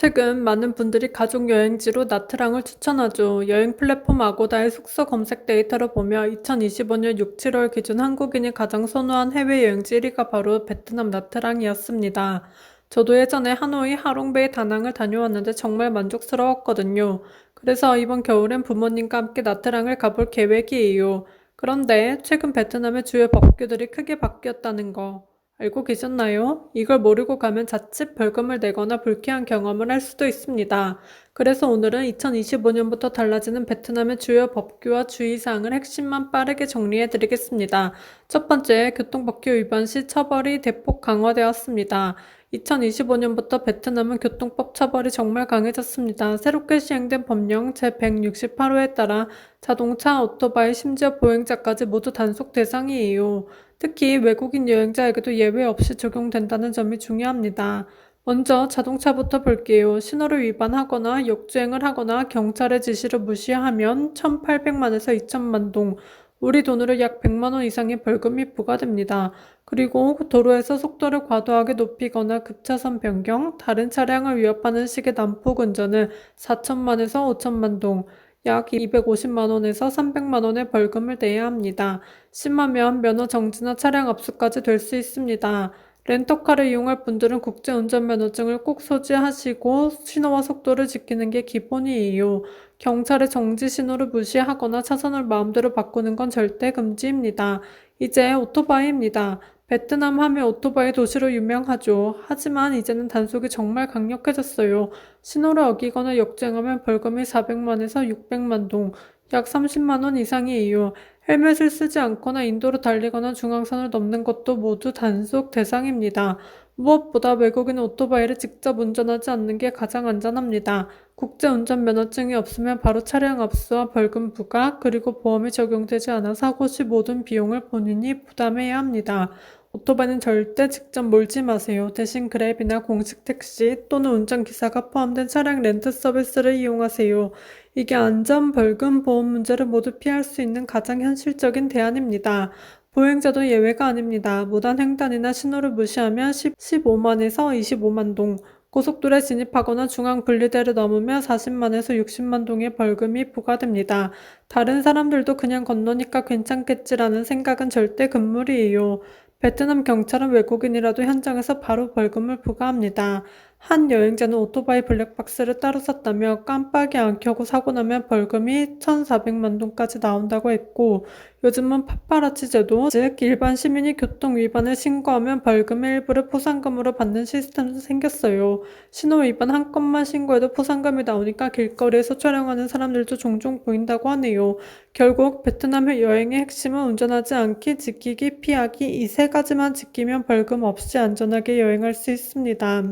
최근 많은 분들이 가족 여행지로 나트랑을 추천하죠. 여행 플랫폼 아고다의 숙소 검색 데이터를 보며 2025년 6, 7월 기준 한국인이 가장 선호한 해외 여행지 1위가 바로 베트남 나트랑이었습니다. 저도 예전에 하노이, 하롱베이, 다낭을 다녀왔는데 정말 만족스러웠거든요. 그래서 이번 겨울엔 부모님과 함께 나트랑을 가볼 계획이에요. 그런데 최근 베트남의 주요 법규들이 크게 바뀌었다는 거 알고 계셨나요? 이걸 모르고 가면 자칫 벌금을 내거나 불쾌한 경험을 할 수도 있습니다. 그래서 오늘은 2025년부터 달라지는 베트남의 주요 법규와 주의사항을 핵심만 빠르게 정리해 드리겠습니다. 첫 번째, 교통법규 위반 시 처벌이 대폭 강화되었습니다. 2025년부터 베트남은 교통법 처벌이 정말 강해졌습니다. 새롭게 시행된 법령 제168호에 따라 자동차, 오토바이, 심지어 보행자까지 모두 단속 대상이에요. 특히 외국인 여행자에게도 예외 없이 적용된다는 점이 중요합니다. 먼저 자동차부터 볼게요. 신호를 위반하거나 역주행을 하거나 경찰의 지시를 무시하면 1,800만에서 2천만 동, 우리 돈으로 약 100만 원 이상의 벌금이 부과됩니다. 그리고 도로에서 속도를 과도하게 높이거나 급차선 변경, 다른 차량을 위협하는 식의 난폭 운전은 4천만에서 5천만 동, 약 250만 원에서 300만 원의 벌금을 내야 합니다. 심하면 면허 정지나 차량 압수까지 될 수 있습니다. 렌터카를 이용할 분들은 국제운전면허증을 꼭 소지하시고 신호와 속도를 지키는 게 기본이에요. 경찰의 정지 신호를 무시하거나 차선을 마음대로 바꾸는 건 절대 금지입니다. 이제 오토바이입니다. 베트남 하면 오토바이 도시로 유명하죠. 하지만 이제는 단속이 정말 강력해졌어요. 신호를 어기거나 역주행하면 벌금이 400만에서 600만 동, 약 30만 원 이상이에요. 헬멧을 쓰지 않거나 인도로 달리거나 중앙선을 넘는 것도 모두 단속 대상입니다. 무엇보다 외국인은 오토바이를 직접 운전하지 않는 게 가장 안전합니다. 국제운전면허증이 없으면 바로 차량 압수와 벌금 부과, 그리고 보험이 적용되지 않아 사고 시 모든 비용을 본인이 부담해야 합니다. 오토바이는 절대 직접 몰지 마세요. 대신 그랩이나 공식 택시 또는 운전기사가 포함된 차량 렌트 서비스를 이용하세요. 이게 안전, 벌금, 보험 문제를 모두 피할 수 있는 가장 현실적인 대안입니다. 보행자도 예외가 아닙니다. 무단 횡단이나 신호를 무시하면 15만에서 25만 동, 고속도로에 진입하거나 중앙 분리대를 넘으면 40만에서 60만 동의 벌금이 부과됩니다. 다른 사람들도 그냥 건너니까 괜찮겠지라는 생각은 절대 금물이에요. 베트남 경찰은 외국인이라도 현장에서 바로 벌금을 부과합니다. 한 여행자는 오토바이 블랙박스를 따로 샀다며 깜빡이 안 켜고 사고 나면 벌금이 1,400만 동까지 나온다고 했고, 요즘은 파파라치 제도, 즉 일반 시민이 교통 위반을 신고하면 벌금의 일부를 포상금으로 받는 시스템도 생겼어요. 신호 위반 한 건만 신고해도 포상금이 나오니까 길거리에서 촬영하는 사람들도 종종 보인다고 하네요. 결국 베트남 여행의 핵심은 운전하지 않기, 지키기, 피하기 이 세 가지만 지키면 벌금 없이 안전하게 여행할 수 있습니다.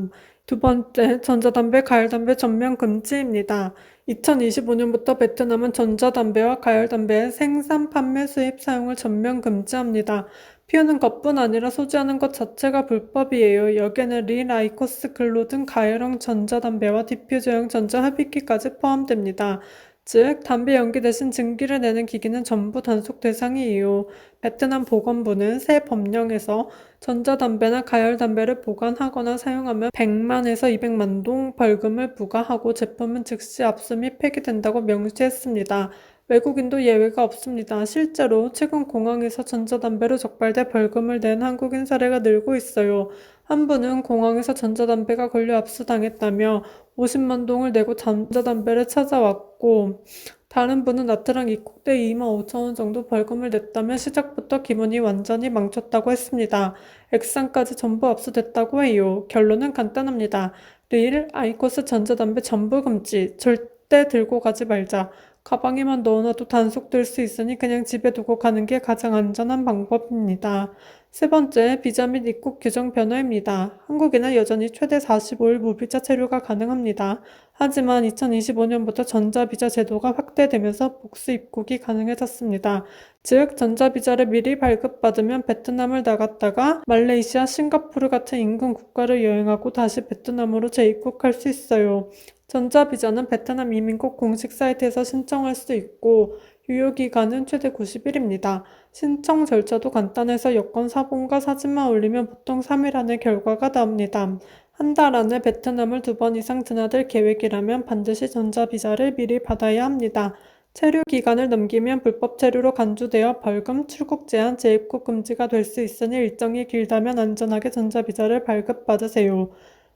두 번째, 전자담배, 가열담배 전면 금지입니다. 2025년부터 베트남은 전자담배와 가열담배의 생산, 판매, 수입, 사용을 전면 금지합니다. 피우는 것뿐 아니라 소지하는 것 자체가 불법이에요. 여기에는 릴, 아이코스, 글로 등 가열형 전자담배와 디퓨저형 전자흡입기까지 포함됩니다. 즉, 담배 연기 대신 증기를 내는 기기는 전부 단속 대상이에요. 베트남 보건부는 새 법령에서 전자담배나 가열담배를 보관하거나 사용하면 100만에서 200만 동 벌금을 부과하고 제품은 즉시 압수 및 폐기된다고 명시했습니다. 외국인도 예외가 없습니다. 실제로 최근 공항에서 전자담배로 적발돼 벌금을 낸 한국인 사례가 늘고 있어요. 한 분은 공항에서 전자담배가 걸려 압수당했다며 50만 동을 내고 전자담배를 찾아왔고, 다른 분은 나트랑 입국 때 2만 5천 원 정도 벌금을 냈다며 시작부터 기분이 완전히 망쳤다고 했습니다. 액상까지 전부 압수됐다고 해요. 결론은 간단합니다. 릴, 아이코스 전자담배 전부 금지. 절대 들고 가지 말자. 가방에만 넣어놔도 단속될 수 있으니 그냥 집에 두고 가는 게 가장 안전한 방법입니다. 세 번째, 비자 및 입국 규정 변화입니다. 한국에는 여전히 최대 45일 무비자 체류가 가능합니다. 하지만 2025년부터 전자비자 제도가 확대되면서 복수 입국이 가능해졌습니다. 즉, 전자비자를 미리 발급받으면 베트남을 나갔다가 말레이시아, 싱가포르 같은 인근 국가를 여행하고 다시 베트남으로 재입국할 수 있어요. 전자비자는 베트남 이민국 공식 사이트에서 신청할 수 있고, 유효기간은 최대 90일입니다. 신청 절차도 간단해서 여권 사본과 사진만 올리면 보통 3일 안에 결과가 나옵니다. 한 달 안에 베트남을 2번 이상 드나들 계획이라면 반드시 전자비자를 미리 받아야 합니다. 체류 기간을 넘기면 불법 체류로 간주되어 벌금, 출국 제한, 재입국 금지가 될 수 있으니 일정이 길다면 안전하게 전자비자를 발급받으세요.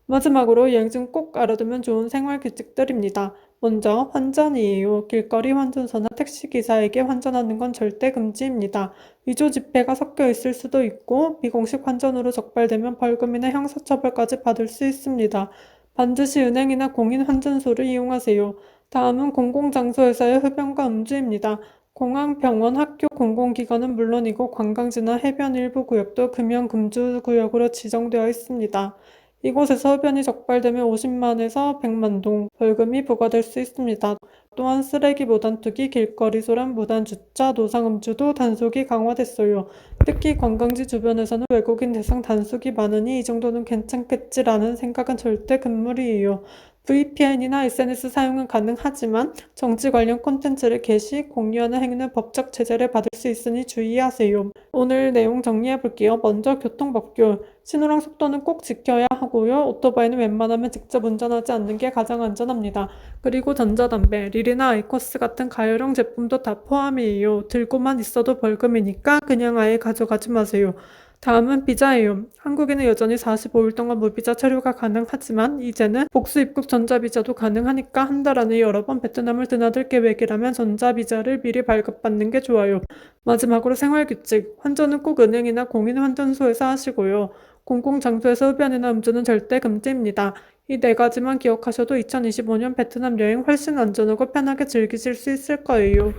마지막으로 여행 중 꼭 알아두면 좋은 생활 규칙들입니다. 먼저 환전이에요. 길거리 환전소나 택시기사에게 환전하는 건 절대 금지입니다. 위조 지폐가 섞여 있을 수도 있고 비공식 환전으로 적발되면 벌금이나 형사처벌까지 받을 수 있습니다. 반드시 은행이나 공인 환전소를 이용하세요. 다음은 공공장소에서의 흡연과 음주입니다. 공항, 병원, 학교, 공공기관은 물론이고 관광지나 해변 일부 구역도 금연 금주 구역으로 지정되어 있습니다. 이곳에서 흡연이 적발되면 50만에서 100만 동 벌금이 부과될 수 있습니다. 또한 쓰레기 무단 투기, 길거리 소란, 무단 주차, 노상 음주도 단속이 강화됐어요. 특히 관광지 주변에서는 외국인 대상 단속이 많으니 이 정도는 괜찮겠지라는 생각은 절대 금물이에요. VPN이나 SNS 사용은 가능하지만 정치 관련 콘텐츠를 게시, 공유하는 행위는 법적 제재를 받을 수 있으니 주의하세요. 오늘 내용 정리해 볼게요. 먼저 교통법규. 신호랑 속도는 꼭 지켜야 하고요. 오토바이는 웬만하면 직접 운전하지 않는 게 가장 안전합니다. 그리고 전자담배, 릴이나 아이코스 같은 가열용 제품도 다 포함이에요. 들고만 있어도 벌금이니까 그냥 아예 가져가지 마세요. 다음은 비자예요. 한국에는 여전히 45일 동안 무비자 체류가 가능하지만 이제는 복수 입국 전자비자도 가능하니까 한 달 안에 여러 번 베트남을 드나들 계획이라면 전자비자를 미리 발급받는 게 좋아요. 마지막으로 생활규칙. 환전은 꼭 은행이나 공인 환전소에서 하시고요. 공공장소에서 흡연이나 음주는 절대 금지입니다. 이 네 가지만 기억하셔도 2025년 베트남 여행 훨씬 안전하고 편하게 즐기실 수 있을 거예요.